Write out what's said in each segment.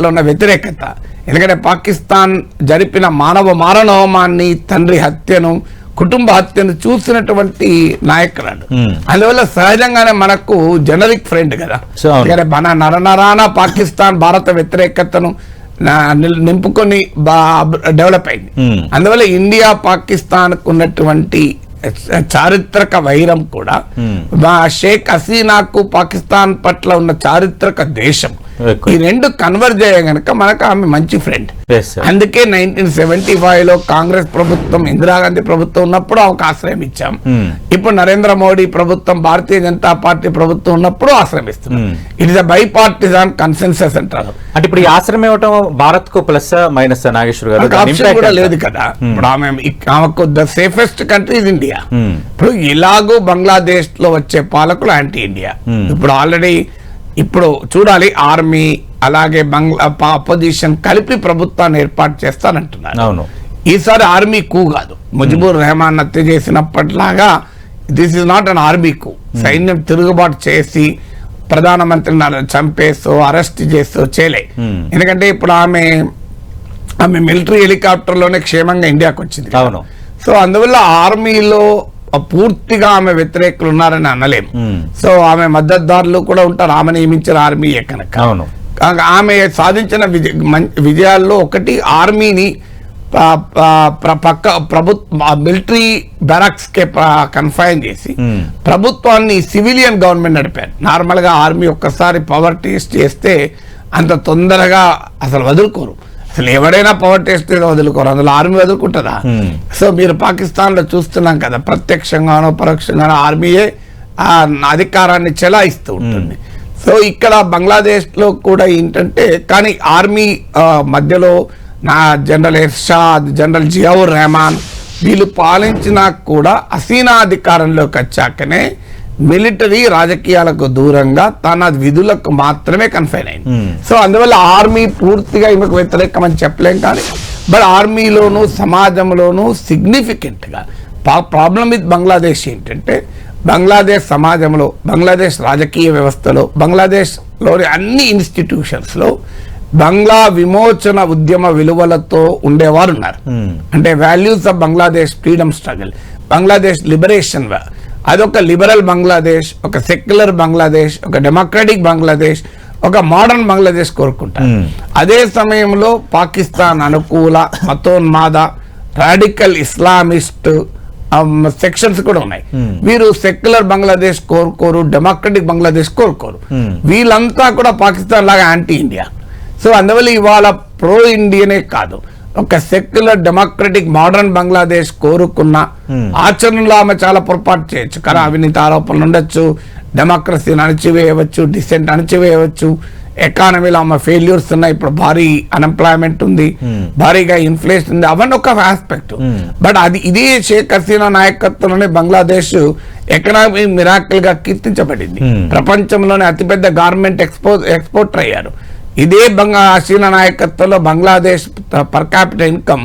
పట్ల ఉన్న వ్యతిరేకత, ఎందుకంటే పాకిస్తాన్ జరిపిన మానవ మారణహోమాన్ని, తండ్రి హత్యను, కుటుంబ హత్యను చూసినటువంటి నాయకురాలు. అందువల్ల సహజంగానే మనకు జనరిక్ ఫ్రెండ్ కదా, ఎందుకంటే మన నరనరాన పాకిస్తాన్ భారత వ్యతిరేకతను నింపుకొని డెవలప్ అయింది. అందువల్ల ఇండియా పాకిస్తాన్ ఉన్నటువంటి చారిత్రక వైరం కూడా షేక్ హసీనాకు పాకిస్తాన్ పట్ల ఉన్న చారిత్రక దేశం, ఈ రెండు కన్వర్జ్ అయ్యే గనక మనకు ఆమె మంచి ఫ్రెండ్. అందుకే 1975లో కాంగ్రెస్ ప్రభుత్వం, ఇందిరాగాంధీ ప్రభుత్వం ఉన్నప్పుడు ఆమెకు ఆశ్రయం ఇచ్చాం. ఇప్పుడు నరేంద్ర మోడీ ప్రభుత్వం, భారతీయ జనతా పార్టీ ప్రభుత్వం ఉన్నప్పుడు ఆశ్రమిస్తున్నాం. It is a bipartisan consensus అంటారు. అంటే ఇప్పుడు ఈ ఆశ్రమం ఇవ్వటం భారత్ కు ప్లస్ మైనస్ నాగేశ్వర్ గారు ఆప్షన్ కూడా లేదు కదా. ఇప్పుడు ఆమెకు the safest country is India. ఇప్పుడు ఇలాగూ బంగ్లాదేశ్ లో వచ్చే పాలకులు యాంటీ ఇండియా. ఇప్పుడు ఆల్రెడీ ఇప్పుడు చూడాలి, ఆర్మీ అలాగే అపోజిషన్ కలిపి ప్రభుత్వాన్ని ఏర్పాటు చేస్తానంటున్నారు. అవును, ఈసారి ఆర్మీ కూ కాదు. ముజిబుర్ రెహమాన్ హత్య చేసినప్పటిలాగా this is not an army coup. సైన్యం తిరుగుబాటు చేసి ప్రధానమంత్రిని చంపేస్తూ అరెస్ట్ చేస్తూ చేయలే. ఎందుకంటే ఇప్పుడు ఆమె మిలిటరీ హెలికాప్టర్ లోనే క్షేమంగా ఇండియాకి వచ్చింది. అవును. సో అందువల్ల ఆర్మీలో పూర్తిగా ఆమె వ్యతిరేకులు ఉన్నారని అనలేము. సో ఆమె మద్దతుదారులు కూడా ఉంటారు, ఆమె నియమించిన ఆర్మీయే కనుక. ఆమె సాధించిన విజయాల్లో ఒకటి, ఆర్మీని మిలిటరీ బ్యారక్స్ కే కన్ఫైన్ చేసి ప్రభుత్వాన్ని సివిలియన్ గవర్నమెంట్ నడిపారు. నార్మల్ గా ఆర్మీ ఒక్కసారి పవర్ టేస్ట్ చేస్తే అంత తొందరగా అసలు వదులుకోరు. అసలు ఎవరైనా పవర్ టెస్ట్ వదులుకోరు, అందులో ఆర్మీ వదులుకుంటుందా? సో మీరు పాకిస్తాన్ లో చూస్తున్నాం కదా, ప్రత్యక్షంగానో పరోక్షంగానో ఆర్మీయే అధికారాన్ని చెలాయిస్తూ ఉంటుంది. సో ఇక్కడ బంగ్లాదేశ్ లో కూడా ఏంటంటే, కానీ ఆర్మీ మధ్యలో జనరల్ ఎర్షాద్, జనరల్ జియావుర్ రెహమాన్ వీళ్ళు పాలించినా కూడా హసీనా అధికారంలోకి వచ్చాకనే మిలిటరీ రాజకీయాలకు దూరంగా తన విధులకు మాత్రమే కన్ఫైన్ అయింది. సో అందువల్ల ఆర్మీ పూర్తిగా ఈమెకు వ్యతిరేకం అని చెప్పలేం. కానీ బట్ ఆర్మీలోను సమాజంలోనూ సిగ్నిఫికెంట్ గా ప్రాబ్లం విత్ బంగ్లాదేశ్ ఏంటంటే, బంగ్లాదేశ్ సమాజంలో, బంగ్లాదేశ్ రాజకీయ వ్యవస్థలో, బంగ్లాదేశ్ లోని అన్ని ఇన్స్టిట్యూషన్స్ లో బంగ్లా విమోచన ఉద్యమ విలువలతో ఉండేవారు ఉన్నారు. అంటే values of Bangladesh freedom struggle, Bangladesh liberation, అదొక లిబరల్ బంగ్లాదేశ్, ఒక సెక్యులర్ బంగ్లాదేశ్, ఒక డెమోక్రటిక్ బంగ్లాదేశ్, ఒక మోడర్న్ బంగ్లాదేశ్ కోరుకుంటారు. అదే సమయంలో పాకిస్తాన్ అనుకూల మతోన్మాద రాడికల్ ఇస్లామిస్ట్ సెక్షన్స్ కూడా ఉన్నాయి. వీరు సెక్యులర్ బంగ్లాదేశ్ కోరుకోరు, డెమోక్రటిక్ బంగ్లాదేశ్ కోరుకోరు. వీళ్ళంతా కూడా పాకిస్తాన్ లాగా యాంటీ ఇండియా. సో అందువల్ల ఇవాళ ప్రో ఇండియనే కాదు, ఒక సెక్యులర్ డెమోక్రటిక్ మోడర్న్ బంగ్లాదేశ్ కోరుకున్న ఆచరణలో ఆమె చాలా పొరపాటు చేయొచ్చు. కానీ అవినీతి ఆరోపణలు ఉండొచ్చు, డెమోక్రసీని అణచివేయవచ్చు, డిసెంట్ అణచివేయవచ్చు, ఎకానమీలో ఆమె ఫెయిల్యూర్స్ ఉన్నాయి, ఇప్పుడు భారీ అన్ఎంప్లాయ్మెంట్ ఉంది, భారీగా ఇన్ఫ్లేషన్ ఉంది, అవన్నీ ఒక ఆస్పెక్ట్. బట్ ఇదే షేక్ హసీనా నాయకత్వంలోనే బంగ్లాదేశ్ ఎకనామీ మిరాకిల్ గా కీర్తించబడింది. ప్రపంచంలోనే అతిపెద్ద గార్మెంట్ ఎక్స్పోర్టర్ అయ్యారు. ఇదే హసీనా నాయకత్వంలో Bangladesh per capital income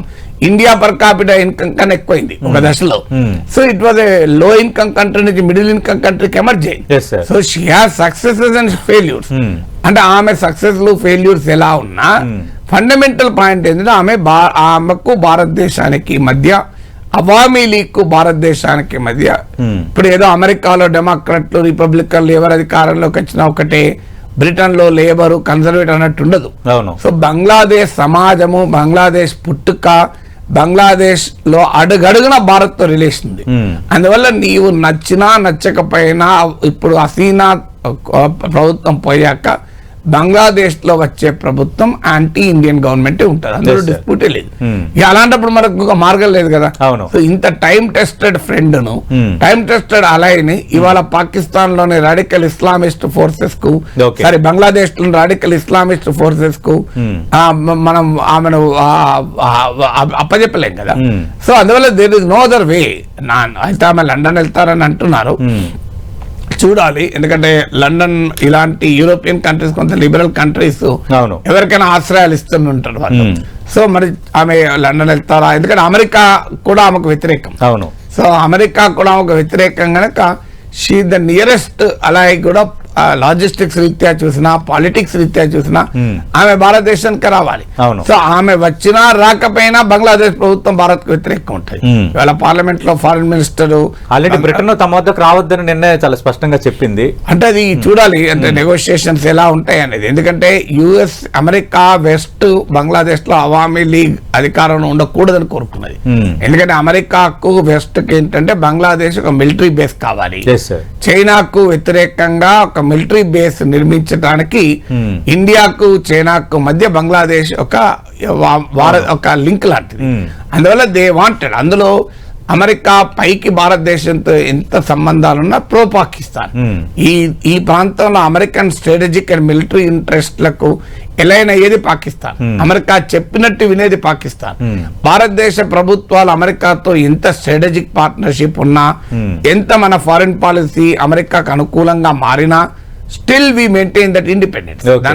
India per capital income కన్నా ఎక్కువైంది ఒక దశలో. సో ఇట్ వాజ్ ఏ లో ఇన్కమ్ కంట్రీ నుంచి మిడిల్ ఇన్కమ్ కంట్రీకి ఎమర్జ్ అయింది. So she has successes and failures. అంటే ఆమె సక్సెస్లు ఫెయిల్యూర్స్ ఎలా ఉన్నా ఫండమెంటల్ పాయింట్ ఏంటంటే ఆమెకు భారతదేశానికి మధ్య, అవామీ లీగ్ కు భారతదేశానికి మధ్య, ఇప్పుడు ఏదో అమెరికాలో డెమోక్రాట్లు రిపబ్లికన్లు ఎవరు అధికారంలోకి వచ్చినా ఒకటే, బ్రిటన్ లో లేబర్ కన్జర్వేటివ్ అన్నట్టు ఉండదు. సో బంగ్లాదేశ్ సమాజము, బంగ్లాదేశ్ పుట్టుక, బంగ్లాదేశ్ లో అడుగడుగున భారత్ తో రిలేషన్ ఉంది. అందువల్ల నీవు నచ్చినా నచ్చకపోయినా ఇప్పుడు హసీనా ప్రభుత్వం పోయాక బంగ్లాదేశ్ లో వచ్చే ప్రభుత్వం యాంటీ ఇండియన్ గవర్నమెంట్ ఉంటుంది, అందులో డిస్ప్యూటే లేదు. ఇక అలాంటప్పుడు మనకు ఒక మార్గం లేదు కదా. సో ఇంత టైం టెస్టెడ్ ఫ్రెండ్ ను, టైం టెస్టెడ్ అలైని ఇవాళ పాకిస్తాన్ లోని రాడికల్ ఇస్లామిస్ట్ ఫోర్సెస్ కు, సారీ బంగ్లాదేశ్ లోని రాడికల్ ఇస్లామిస్ట్ ఫోర్సెస్ కు మనం ఆమెను అప్పచెప్పలేం కదా. సో అందువల్ల there is no other way. అయితే ఆమె లండన్ వెళ్తారని అంటున్నారు, చూడాలి. ఎందుకంటే లండన్ ఇలాంటి యూరోపియన్ కంట్రీస్, కొంత లిబరల్ కంట్రీస్ ఎవరికైనా ఆశ్రయాలు ఇస్తుంటారు వాళ్ళు. సో మరి ఆమె లండన్ వెళ్తారా? ఎందుకంటే అమెరికా కూడా ఆమెకు వ్యతిరేకం. సో అమెరికా కూడా ఆమెకు వ్యతిరేకం కనుక షీ ద నియరెస్ట్ అలాగే కూడా లాజిస్టిక్స్ రీత్యా చూసినా, పాలిటిక్స్ రీత్యా చూసినా ఆమె భారతదేశానికి రావాలి. అవును. సో ఆమె వచ్చినా రాకపోయినా బంగ్లాదేశ్ ప్రభుత్వం భారత్ కు వ్యతిరేకంగా ఉంటుంది. ఇవాళ పార్లమెంట్ లో ఫారిన్ మినిస్టర్ ఆల్రెడీ బ్రిటన్ తమ వద్దకు రావద్దని నిన్నే చాలా స్పష్టంగా చెప్పింది. అంటే అది చూడాలి, అంటే నెగోషియేషన్స్ ఎలా ఉంటాయి అనేది. ఎందుకంటే యుఎస్, అమెరికా, వెస్ట్ బంగ్లాదేశ్ లో అవామీ లీగ్ అధికారంలో ఉండకూడదని కోరుకున్నది. ఎందుకంటే అమెరికాకు వెస్ట్ కి ఏంటంటే బంగ్లాదేశ్ ఒక మిలిటరీ బేస్ కావాలి. Yes, sir. చైనాకు వ్యతిరేకంగా ఒక మిలిటరీ బేస్ నిర్మించడానికి ఇండియాకు చైనాకు మధ్య బంగ్లాదేశ్ ఒక లింక్ లాంటిది. అందువల్ల దే వాంటెడ్, అందులో అమెరికా పైకి భారతదేశంతో ఎంత సంబంధాలున్నా ప్రో పాకిస్తాన్, ఈ ప్రాంతంలో అమెరికన్ స్ట్రాటజిక్ అండ్ మిలిటరీ ఇంట్రెస్ట్లకు ఎలైన్ అయ్యేది పాకిస్తాన్. అమెరికా చెప్పినట్టు వినేది పాకిస్తాన్. భారతదేశ ప్రభుత్వాలు అమెరికాతో ఎంత స్ట్రాటజిక్ పార్ట్నర్షిప్ ఉన్నా, ఎంత మన ఫారిన్ పాలసీ అమెరికాకు అనుకూలంగా మారినా, still we maintain that independence. Okay.